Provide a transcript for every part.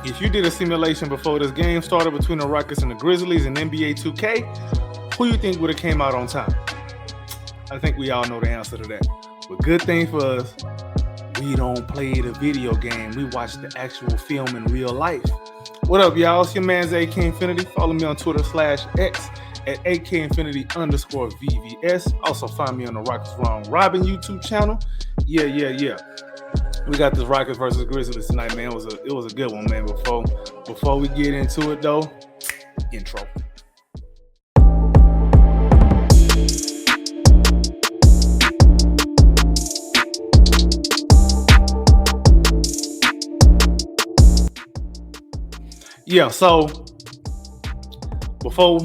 If you did a simulation before this game started between the Rockets and the Grizzlies in NBA 2K, who you think would have came out on top? I think we all know the answer to that. But good thing for us, we don't play the video game. We watch the actual film in real life. What up, y'all? It's your man's AK Infinity. Follow me on Twitter/X at AK_VVS. Also find me on the Rockets Wrong Robin YouTube channel. Yeah. We got this Rockets versus Grizzlies tonight, man. It was a good one, man. Before we get into it though, intro. Yeah, so before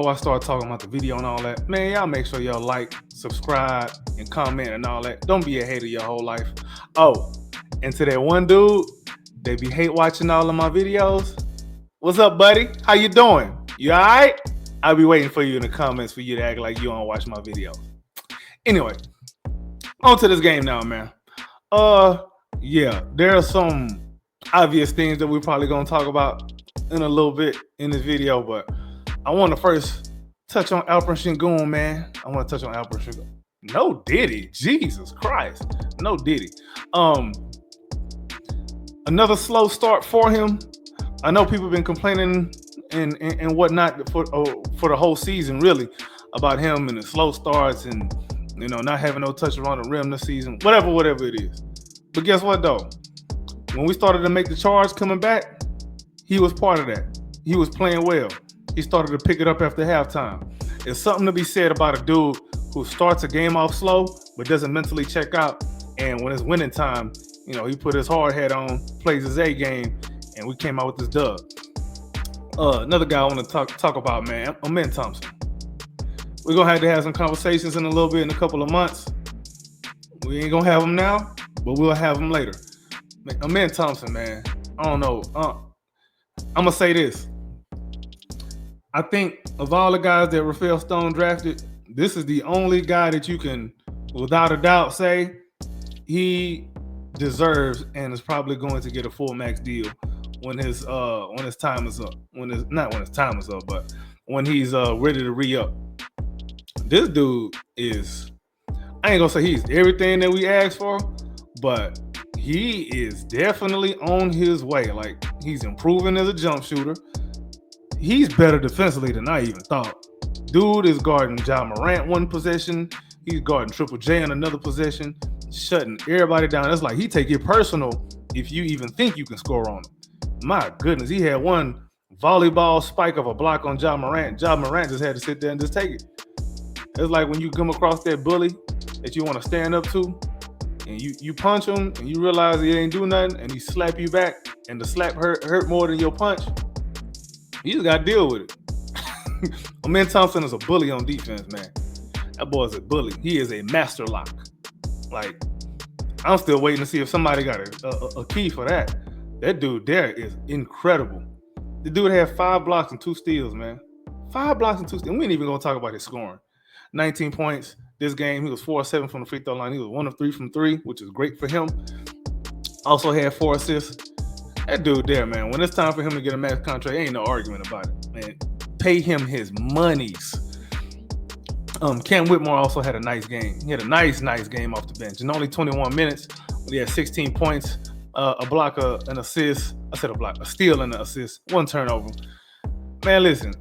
I start talking about the video and all that, man, y'all make sure y'all like, subscribe, and comment and all that. Don't be a hater your whole life. Oh, and to that one dude, they be hate watching all of my videos. What's up, buddy? How you doing? You all right? I'll be waiting for you in the comments for you to act like you don't watch my videos. Anyway, on to this game now, man. Yeah, there are some obvious things that we're probably gonna talk about in a little bit in this video, but I want to first touch on Alperen Sengun, man. I want to touch on Alperen Sengun. No Diddy, Jesus Christ, no Diddy. Another slow start for him. I know people have been complaining and whatnot for the whole season, really, about him and the slow starts and not having no touch around the rim this season. Whatever it is. But guess what though? When we started to make the charge coming back, he was part of that. He was playing well. He started to pick it up after halftime. There's something to be said about a dude who starts a game off slow but doesn't mentally check out. And when it's winning time, he put his hard hat on, plays his A game, and we came out with this dub. Another guy I want to talk about, man, Amen Thompson. We're going to have some conversations in a little bit, in a couple of months. We ain't going to have them now, but we'll have them later. Amen Thompson, man, I don't know. I'm going to say this. I think of all the guys that Rafael Stone drafted, this is the only guy that you can, without a doubt, say he deserves and is probably going to get a full max deal when his time is up. Not when his time is up, but when he's ready to re-up. This dude is, I ain't gonna say he's everything that we asked for, but he is definitely on his way. Like, he's improving as a jump shooter. He's better defensively than I even thought. Dude is guarding Ja Morant one possession. He's guarding Triple J in another possession, shutting everybody down. It's like he take it personal if you even think you can score on him. My goodness, he had one volleyball spike of a block on Ja Morant. Ja Morant just had to sit there and just take it. It's like when you come across that bully that you want to stand up to, and you punch him, and you realize he ain't do nothing, and he slap you back, and the slap hurt more than your punch. You just got to deal with it. Amen Thompson is a bully on defense, man. That boy is a bully. He is a master lock. Like, I'm still waiting to see if somebody got a key for that. That dude there is incredible. The dude had 5 blocks and 2 steals, man. 5 blocks and 2 steals. We ain't even going to talk about his scoring. 19 points this game. He was 4-7 from the free throw line. He was 1 of 3 from 3, which is great for him. Also had 4 assists. That dude there, man, when it's time for him to get a max contract, ain't no argument about it, man. Pay him his monies. Cam Whitmore also had a nice game. He had a nice game off the bench. In only 21 minutes, he had 16 points, a block, an assist. I said a block, a steal and an assist, 1 turnover. Man, listen,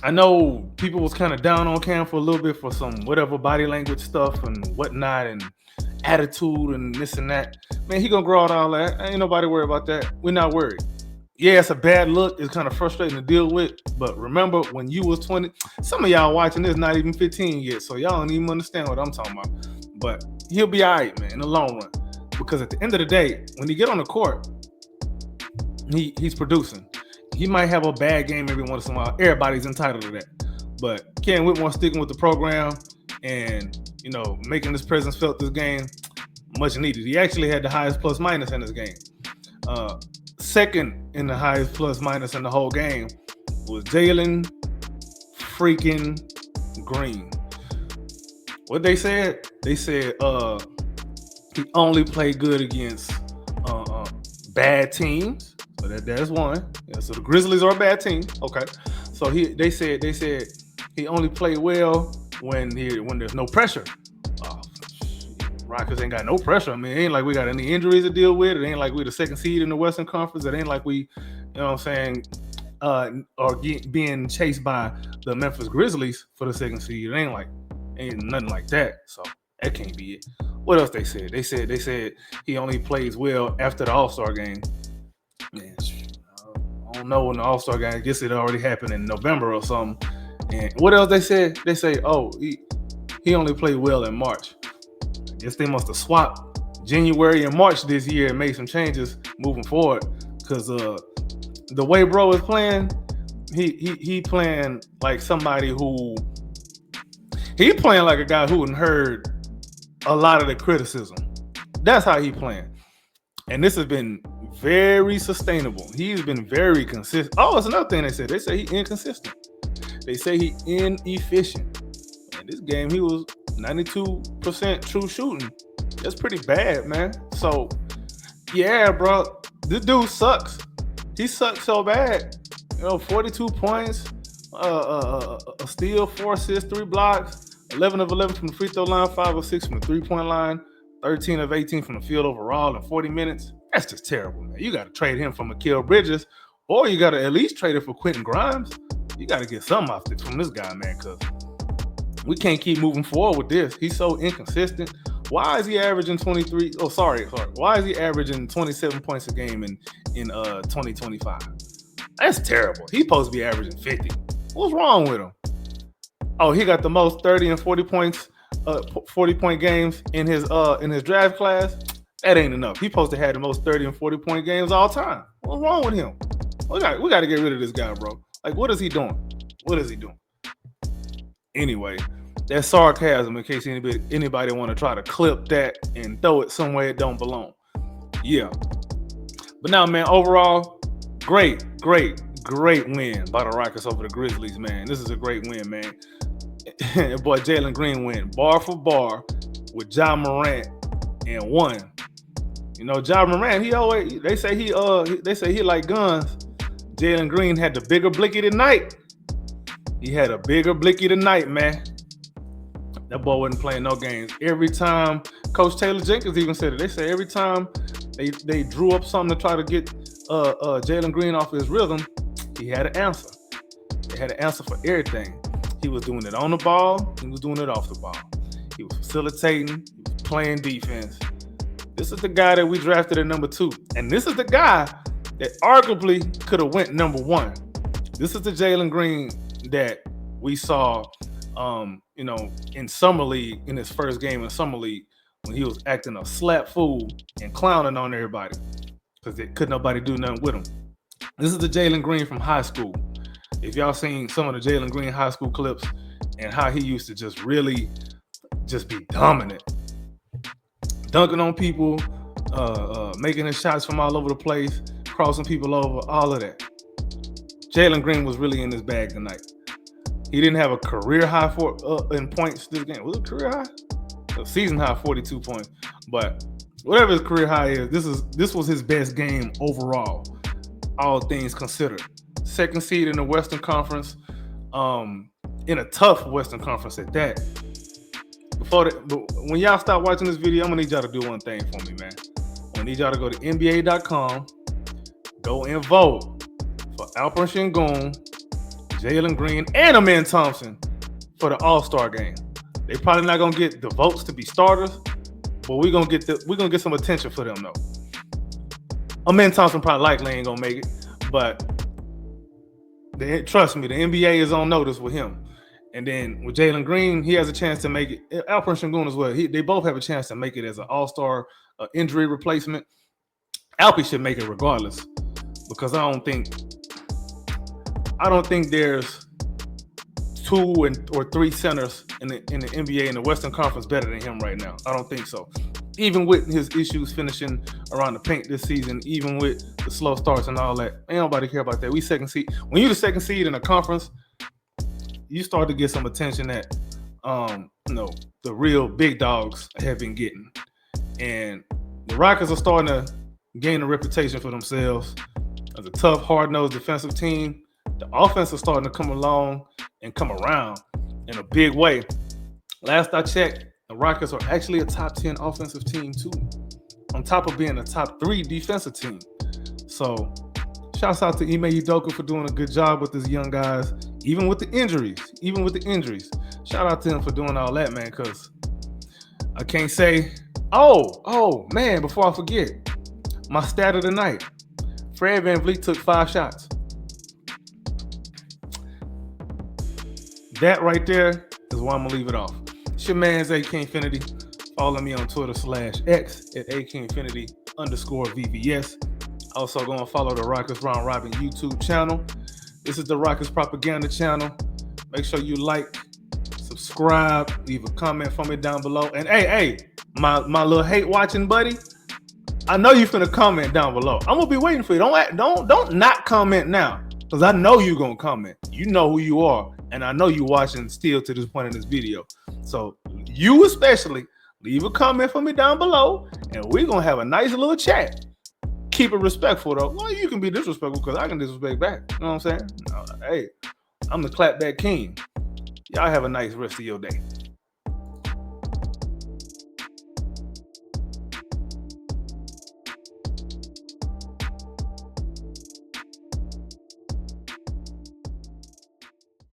I know people was kind of down on Cam for a little bit for some whatever body language stuff and whatnot and attitude and this and that. Man, he gonna grow out all that. Ain't nobody worried about that. We're not worried. Yeah, it's a bad look. It's kind of frustrating to deal with. But remember, when you was 20, some of y'all watching this not even 15 yet, so y'all don't even understand what I'm talking about. But he'll be all right, man, in the long run. Because at the end of the day, when he get on the court, he's producing. He might have a bad game every once in a while. Everybody's entitled to that. But Cam Whitmore sticking with the program and, making his presence felt this game, much needed. He actually had the highest plus minus in this game. Second in the highest plus minus in the whole game was Jalen freaking Green. What they said? They said he only played good against bad teams. So that's one. Yeah, so the Grizzlies are a bad team. Okay. So they said he only played well when there's no pressure. Oh, Rockets ain't got no pressure. I mean, it ain't like we got any injuries to deal with. It ain't like we the second seed in the Western Conference. It ain't like we, you know what I'm saying, being chased by the Memphis Grizzlies for the second seed. It ain't nothing like that. So that can't be it. What else they said? They said he only plays well after the All-Star game. Man, I don't know when the All-Star game. I guess it already happened in November or something. And what else they said? They say, oh, he only played well in March. I guess they must have swapped January and March this year and made some changes moving forward. Because the way bro is playing, he playing like somebody he playing like a guy who hadn't heard a lot of the criticism. That's how he playing. And this has been very sustainable. He's been very consistent. Oh, it's another thing they said. They say he inconsistent. They say he inefficient. In this game, he was 92% true shooting. That's pretty bad, man. So, yeah, bro, this dude sucks. He sucks so bad. 42 points, a steal, 4 assists, 3 blocks, 11 of 11 from the free throw line, 5 of 6 from the three-point line, 13 of 18 from the field overall in 40 minutes. That's just terrible, man. You got to trade him for Mikal Bridges, or you got to at least trade him for Quentin Grimes. You got to get something off from this guy, man, because we can't keep moving forward with this. He's so inconsistent. Why is he averaging 23? Oh, sorry. Why is he averaging 27 points a game in 2025? That's terrible. He's supposed to be averaging 50. What's wrong with him? Oh, he got the most 30 and 40 points, 40-point games in his draft class. That ain't enough. He's supposed to have the most 30 and 40-point games all time. What's wrong with him? We got to get rid of this guy, bro. Like, what is he doing? What is he doing? Anyway, that's sarcasm in case anybody want to try to clip that and throw it somewhere it don't belong. Yeah. But now, man, overall, great win by the Rockets over the Grizzlies, man. This is a great win, man. Boy, Jalen Green went bar for bar with Ja Morant and won. Ja Morant, they say he like guns. Jalen Green had the bigger blicky tonight. He had a bigger blicky tonight, man. That boy wasn't playing no games. Every time, Coach Taylor Jenkins even said it. They say every time they drew up something to try to get Jalen Green off his rhythm, he had an answer. They had an answer for everything. He was doing it on the ball. He was doing it off the ball. He was facilitating. He was playing defense. This is the guy that we drafted at number 2. And this is the guy that arguably could have went number 1. This is the Jalen Green that we saw, in Summer League, in his first game in Summer League, when he was acting a slap fool and clowning on everybody because couldn't nobody do nothing with him. This is the Jalen Green from high school. If y'all seen some of the Jalen Green high school clips and how he used to just really just be dominant, dunking on people, making his shots from all over the place, crossing people over, all of that. Jalen Green was really in his bag tonight. He didn't have a career high in points this game. Was it career high? A season high, 42 points. But whatever his career high is, this was his best game overall, all things considered. Second seed in the Western Conference, in a tough Western Conference at that. When y'all stop watching this video, I'm gonna need y'all to do one thing for me, man. I'm gonna need y'all to go to NBA.com, go and vote for Alperen Sengun, Jalen Green, and Amen Thompson for the All-Star game. They probably not gonna get the votes to be starters, but we're gonna get some attention for them though. Amen Thompson probably likely ain't gonna make it, but trust me, the NBA is on notice with him. And then with Jalen Green, he has a chance to make it. Alperen Sengun as well. They both have a chance to make it as an All-Star injury replacement. Alpy should make it regardless, because I don't think there's 2 or 3 centers in the NBA in the Western Conference better than him right now. I don't think so. Even with his issues finishing around the paint this season, even with the slow starts and all that, ain't nobody care about that. We second seed. When you're the second seed in a conference, you start to get some attention that the real big dogs have been getting. And the Rockets are starting to gain a reputation for themselves as a tough, hard-nosed defensive team. The offense is starting to come along and come around in a big way. Last I checked, the Rockets are actually a top 10 offensive team too, on top of being a top 3 defensive team. So, shouts out to Ime Udoka for doing a good job with his young guys, even with the injuries. Shout out to him for doing all that, man, because I can't say, oh, man, before I forget, my stat of the night. Fred VanVleet took 5 shots. That right there is why I'm going to leave it off. It's your man, AK Infinity. Follow me on Twitter /X at AKinfinity_VVS. Also, go and follow the Rockets Round Robin YouTube channel. This is the Rockets Propaganda channel. Make sure you like, subscribe, leave a comment for me down below. And hey, my little hate watching buddy, I know you finna comment down below. I'm gonna be waiting for you. Don't not comment now, because I know you gonna comment. You know who you are, and I know you watching still to this point in this video. So you especially leave a comment for me down below, and we're gonna have a nice little chat. Keep it respectful though. Well, you can be disrespectful because I can disrespect back. You know what I'm saying? Hey, I'm the clapback king. Y'all have a nice rest of your day.